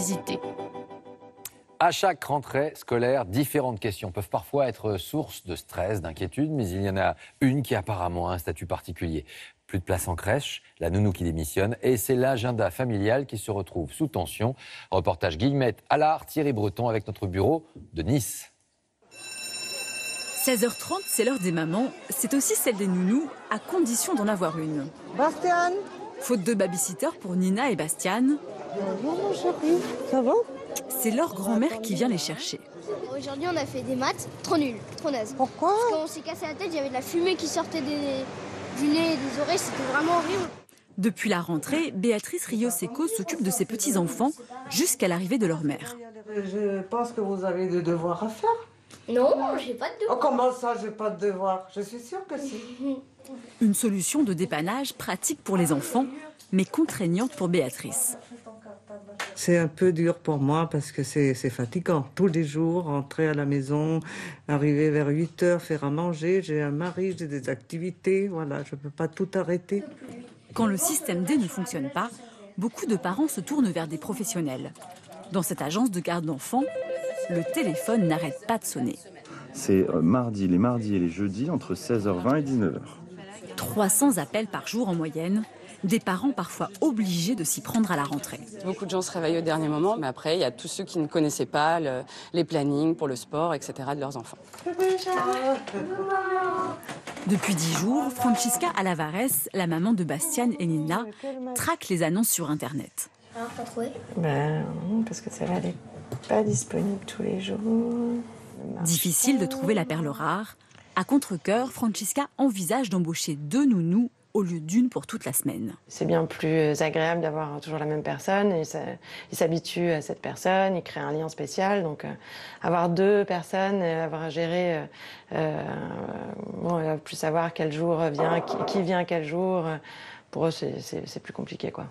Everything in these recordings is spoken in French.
visiter. À chaque rentrée scolaire, différentes questions peuvent parfois être source de stress, d'inquiétude, mais il y en a une qui apparemment a un statut particulier. Plus de place en crèche, la nounou qui démissionne, et c'est l'agenda familial qui se retrouve sous tension. Reportage Guillemette Allard, Thierry Breton avec notre bureau de Nice. 16h30, c'est l'heure des mamans. C'est aussi celle des nounous, à condition d'en avoir une. Bastian. Faute de babysitter pour Nina et Bastian, Bonjour mon chéri, ça va? c'est leur grand-mère qui vient les chercher. Aujourd'hui, on a fait des maths trop nuls, trop nazes. Pourquoi? Parce qu'on s'est cassé la tête, il y avait de la fumée qui sortait du nez et des oreilles, c'était vraiment horrible. Depuis la rentrée, Béatrice Rio-Seco s'occupe de ses petits-enfants jusqu'à l'arrivée de leur mère. Je pense que vous avez des devoirs à faire. Non, j'ai pas de Oh, comment ça, j'ai pas de devoirs? Je suis sûre que si. Une solution de dépannage pratique pour les enfants, mais contraignante pour Béatrice. C'est un peu dur pour moi parce que c'est fatigant. Tous les jours, rentrer à la maison, arriver vers 8h, faire à manger. J'ai un mari, j'ai des activités. Voilà, je peux pas tout arrêter. Quand le système D ne fonctionne pas, beaucoup de parents se tournent vers des professionnels. Dans cette agence de garde d'enfants, le téléphone n'arrête pas de sonner. C'est les mardis et les jeudis entre 16h20 et 19h. 300 appels par jour en moyenne, des parents parfois obligés de s'y prendre à la rentrée. Beaucoup de gens se réveillent au dernier moment, mais après, il y a tous ceux qui ne connaissaient pas les plannings pour le sport, etc. de leurs enfants. Depuis 10 jours, Francisca Alavares, la maman de Bastian et Nina, traque les annonces sur Internet. Alors, t'as trouvé? Parce que ça n'est pas disponible tous les jours. Difficile de trouver la perle rare. À contre-cœur, Francisca envisage d'embaucher 2 nounous au lieu d'une pour toute la semaine. C'est bien plus agréable d'avoir toujours la même personne. Il s'habitue à cette personne, il crée un lien spécial. Donc avoir 2 personnes, avoir à gérer, il va plus savoir quel jour vient, qui vient quel jour. Pour eux, c'est plus compliqué, quoi.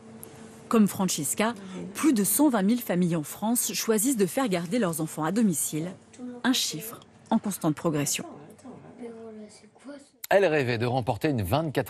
Comme Francisca, plus de 120 000 familles en France choisissent de faire garder leurs enfants à domicile. Un chiffre en constante progression. Elle rêvait de remporter une 24e